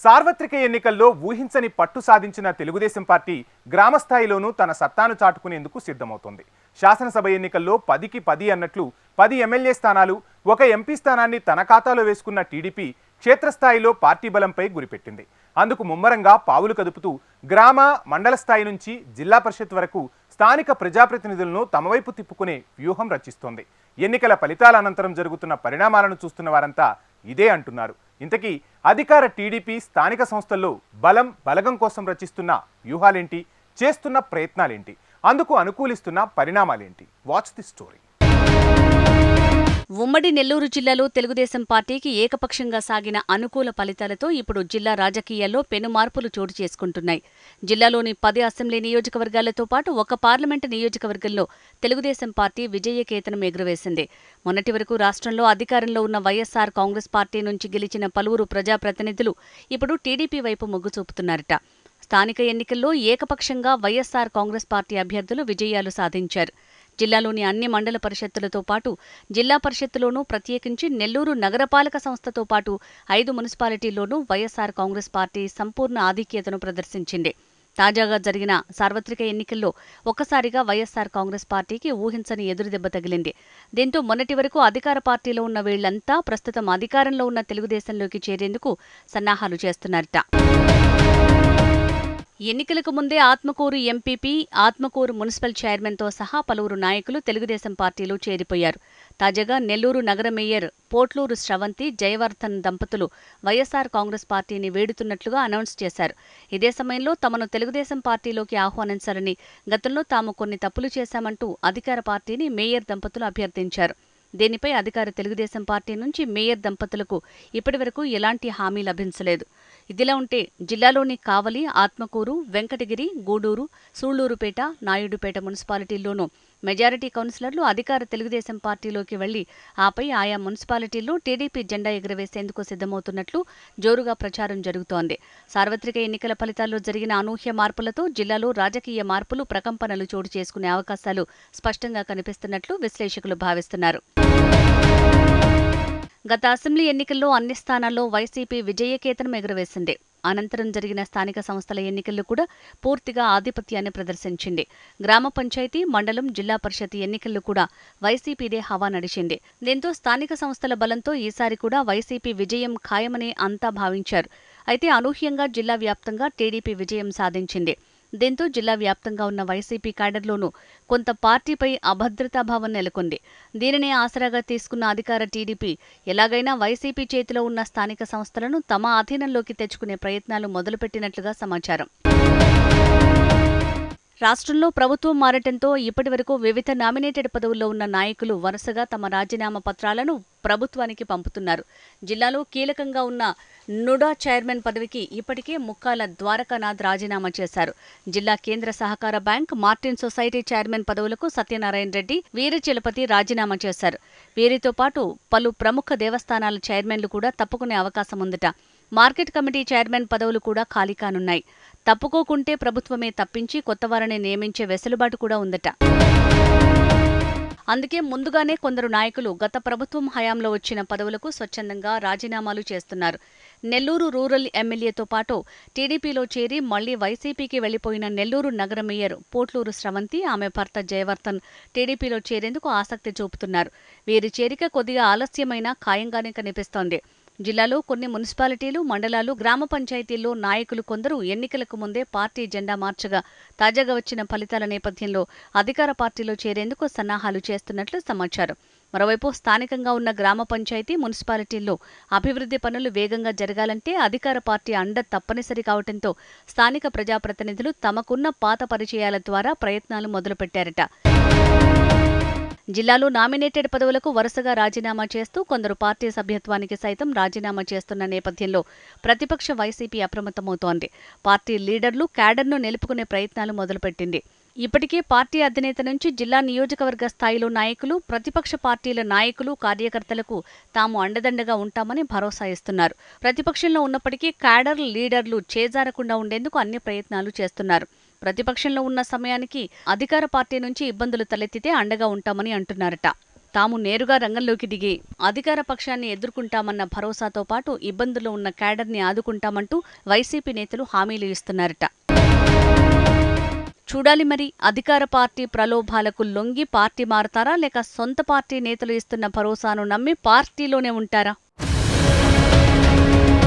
సార్వత్రిక ఎన్నికల్లో ఊహించని పట్టు సాధించిన తెలుగుదేశం పార్టీ గ్రామస్థాయిలోనూ తన సత్తాను చాటుకునేందుకు సిద్ధమవుతోంది. శాసనసభ ఎన్నికల్లో 10కి 10 అన్నట్లు 10 ఎమ్మెల్యే స్థానాలు, ఒక ఎంపీ స్థానాన్ని తన ఖాతాలో వేసుకున్న టీడీపీ క్షేత్రస్థాయిలో పార్టీ బలంపై గురిపెట్టింది. అందుకు ముమ్మరంగా పావులు కదుపుతూ గ్రామ, మండల స్థాయి నుంచి జిల్లా పరిషత్ వరకు స్థానిక ప్రజాప్రతినిధులను తమ వైపు తిప్పుకునే వ్యూహం రచిస్తోంది. ఎన్నికల ఫలితాల అనంతరం జరుగుతున్న పరిణామాలను చూస్తున్న వారంతా ఇదే అంటున్నారు. ఇంతకీ అధికార టీడీపీ స్థానిక సంస్థల్లో బలగం కోసం రచిస్తున్న వ్యూహాలేంటి, చేస్తున్న ప్రయత్నాలేంటి, అందుకు అనుకూలిస్తున్న పరిణామాలేంటి? Watch the story. ఉమ్మడి నెల్లూరు జిల్లాలో తెలుగుదేశం పార్టీకి ఏకపక్షంగా సాగిన అనుకూల ఫలితాలతో ఇప్పుడు జిల్లా రాజకీయాల్లో పెను మార్పులు చోటు చేసుకుంటున్నాయి. జిల్లాలోని 10 అసెంబ్లీ నియోజకవర్గాలతో పాటు ఒక పార్లమెంటు నియోజకవర్గంలో తెలుగుదేశం పార్టీ విజయకేతనం ఎగురవేసింది. మొన్నటి వరకు రాష్ట్రంలో అధికారంలో ఉన్న వైఎస్సార్ కాంగ్రెస్ పార్టీ నుంచి గెలిచిన పలువురు ప్రజాప్రతినిధులు ఇప్పుడు టీడీపీ వైపు మొగ్గు చూపుతున్నారట. స్థానిక ఎన్నికల్లో ఏకపక్షంగా వైఎస్సార్ కాంగ్రెస్ పార్టీ అభ్యర్థులు విజయాలు సాధించారు. జిల్లాలోని అన్ని మండల పరిషత్తులతో పాటు జిల్లా పరిషత్తులోనూ, ప్రత్యేకించి నెల్లూరు నగరపాలక సంస్థతో పాటు 5 మున్సిపాలిటీల్లోనూ వైఎస్సార్ కాంగ్రెస్ పార్టీ సంపూర్ణ ఆధిక్యతను ప్రదర్శించింది. తాజాగా జరిగిన సార్వత్రిక ఎన్నికల్లో ఒక్కసారిగా వైఎస్సార్ కాంగ్రెస్ పార్టీకి ఊహించని ఎదురుదెబ్బ తగిలింది. దీంతో మొన్నటి వరకు అధికార పార్టీలో ఉన్న వీళ్లంతా ప్రస్తుతం అధికారంలో ఉన్న తెలుగుదేశంలోకి చేరేందుకు సన్నాహాలు చేస్తున్నారట. ఎన్నికలకు ముందే ఆత్మకూరు ఎంపీపీ, ఆత్మకూరు మున్సిపల్ చైర్మన్తో సహా పలువురు నాయకులు తెలుగుదేశం పార్టీలో చేరిపోయారు. తాజాగా నెల్లూరు నగర మేయర్ పోట్లూరు శ్రవంతి, జయవర్ధన్ దంపతులు వైఎస్సార్ కాంగ్రెస్ పార్టీని వేడుతున్నట్లుగా అనౌన్స్ చేశారు. ఇదే సమయంలో తమను తెలుగుదేశం పార్టీలోకి ఆహ్వానించాలని, గతంలో తాము కొన్ని తప్పులు చేశామంటూ అధికార పార్టీని మేయర్ దంపతులు అభ్యర్థించారు. దీనిపై అధికార తెలుగుదేశం పార్టీ నుంచి మేయర్ దంపతులకు ఇప్పటివరకు ఎలాంటి హామీ లభించలేదు. ఇదిలా ఉంటే జిల్లాలోని కావలి, ఆత్మకూరు, వెంకటగిరి, గూడూరు, సూళ్లూరుపేట, నాయుడుపేట మున్సిపాలిటీల్లోనూ మెజారిటీ కౌన్సిలర్లు అధికార తెలుగుదేశం పార్టీలోకి వెళ్లి ఆపై ఆయా మున్సిపాలిటీల్లో టీడీపీ జెండా ఎగురవేసేందుకు సిద్ధమవుతున్నట్లు జోరుగా ప్రచారం జరుగుతోంది. సార్వత్రిక ఎన్నికల ఫలితాల్లో జరిగిన అనూహ్య మార్పులతో జిల్లాలో రాజకీయ మార్పులు, ప్రకంపనలు చోటు చేసుకునే అవకాశాలు స్పష్టంగా కనిపిస్తున్నట్లు విశ్లేషకులు భావిస్తున్నారు. గత అసెంబ్లీ ఎన్నికల్లో అన్ని స్థానాల్లో వైసీపీ విజయకేతనం ఎగురవేసింది. అనంతరం జరిగిన స్థానిక సంస్థల ఎన్నికల్లో కూడా పూర్తిగా ఆధిపత్యాన్ని ప్రదర్శించింది. గ్రామ పంచాయతీ, మండలం, జిల్లా పరిషత్ ఎన్నికల్లో కూడా వైసీపీదే హవా నడిచింది. దీంతో స్థానిక సంస్థల బలంతో ఈసారి కూడా వైసీపీ విజయం ఖాయమని అంతా భావించారు. అయితే అనూహ్యంగా జిల్లా వ్యాప్తంగా టీడీపీ విజయం సాధించింది. దీంతో జిల్లా వ్యాప్తంగా ఉన్న వైసీపీ క్యాడర్లోనూ కొంత పార్టీపై అభద్రతాభావం నెలకొంది. దీనిని ఆసరాగా తీసుకున్న అధికార టీడీపీ ఎలాగైనా వైసీపీ చేతిలో ఉన్న స్థానిక సంస్థలను తమ ఆధీనంలోకి తెచ్చుకునే ప్రయత్నాలు మొదలుపెట్టినట్లుగా సమాచారం. రాష్ట్రంలో ప్రభుత్వం మారటంతో ఇప్పటివరకు వివిధ నామినేటెడ్ పదవుల్లో ఉన్న నాయకులు వరుసగా తమ రాజీనామా పత్రాలను ప్రభుత్వానికి పంపుతున్నారు. జిల్లాలో కీలకంగా ఉన్న నుడా చైర్మన్ పదవికి ఇప్పటికే ముక్కాల ద్వారకానాథ్ రాజీనామా చేశారు. జిల్లా కేంద్ర సహకార బ్యాంక్, మార్టిన్ సొసైటీ చైర్మన్ పదవులకు సత్యనారాయణ రెడ్డి, వీరచలపతి రాజీనామా చేశారు. వీరితో పాటు పలు ప్రముఖ దేవస్థానాల చైర్మన్లు కూడా తప్పుకునే అవకాశం ఉందట. మార్కెట్ కమిటీ చైర్మన్ పదవులు కూడా ఖాళీ కానున్నాయి. తప్పుకోకుంటే ప్రభుత్వమే తప్పించి కొత్తవారిని నియమించే వెసులుబాటు కూడా ఉందట. అందుకే ముందుగానే కొందరు నాయకులు గత ప్రభుత్వం హయాంలో వచ్చిన పదవులకు స్వచ్ఛందంగా రాజీనామాలు చేస్తున్నారు. నెల్లూరు రూరల్ ఎమ్మెల్యేతో పాటు టీడీపీలో చేరి మళ్లీ వైసీపీకి వెళ్లిపోయిన నెల్లూరు నగర మేయర్ పోట్లూరు శ్రవంతి, ఆమె భర్త జయవర్ధన్ టీడీపీలో చేరేందుకు ఆసక్తి చూపుతున్నారు. వీరి చేరిక కొద్దిగా ఆలస్యమైనా ఖాయంగానే కనిపిస్తోంది. జిల్లాలో కొన్ని మున్సిపాలిటీలు, మండలాలు, గ్రామ పంచాయతీల్లో నాయకులు కొందరు ఎన్నికలకు ముందే పార్టీ జెండా మార్చగా తాజాగా వచ్చిన ఫలితాల నేపథ్యంలో అధికార పార్టీలో చేరేందుకు సన్నాహాలు చేస్తున్నట్లు సమాచారం. మరోవైపు స్థానికంగా ఉన్న గ్రామ పంచాయతీ, మున్సిపాలిటీల్లో అభివృద్ధి పనులు వేగంగా జరగాలంటే అధికార పార్టీ అండ తప్పనిసరి కావడంతో స్థానిక ప్రజాప్రతినిధులు తమకున్న పాత పరిచయాల ద్వారా ప్రయత్నాలు మొదలుపెట్టారట. జిల్లాలో నామినేటెడ్ పదవులకు వరుసగా రాజీనామా చేస్తూ కొందరు పార్టీ సభ్యత్వానికి సైతం రాజీనామా చేస్తున్న నేపథ్యంలో ప్రతిపక్ష వైసీపీ అప్రమత్తమవుతోంది. పార్టీ లీడర్లు క్యాడర్ను నిలుపుకునే ప్రయత్నాలు మొదలుపెట్టింది. ఇప్పటికే పార్టీ అధినేత నుంచి జిల్లా నియోజకవర్గ స్థాయిలో నాయకులు, ప్రతిపక్ష పార్టీల నాయకులు, కార్యకర్తలకు తాము అండదండగా ఉంటామని భరోసా ఇస్తున్నారు. ప్రతిపక్షంలో ఉన్నప్పటికీ క్యాడర్, లీడర్లు చేజారకుండా ఉండేందుకు అన్ని ప్రయత్నాలు చేస్తున్నారు. ప్రతిపక్షంలో ఉన్న సమయానికి అధికార పార్టీ నుంచి ఇబ్బందులు తలెత్తితే అండగా ఉంటామని అంటున్నారట. తాము నేరుగా రంగంలోకి దిగి అధికార పక్షాన్ని ఎదుర్కొంటామన్న భరోసాతో పాటు ఇబ్బందుల్లో ఉన్న క్యాడర్ని ఆదుకుంటామంటూ వైసీపీ నేతలు హామీలు ఇస్తున్నారట. చూడాలి మరి అధికార పార్టీ ప్రలోభాలకు లొంగి పార్టీ మారతారా లేక సొంత పార్టీ నేతలు ఇస్తున్న భరోసాను నమ్మి పార్టీలోనే ఉంటారా?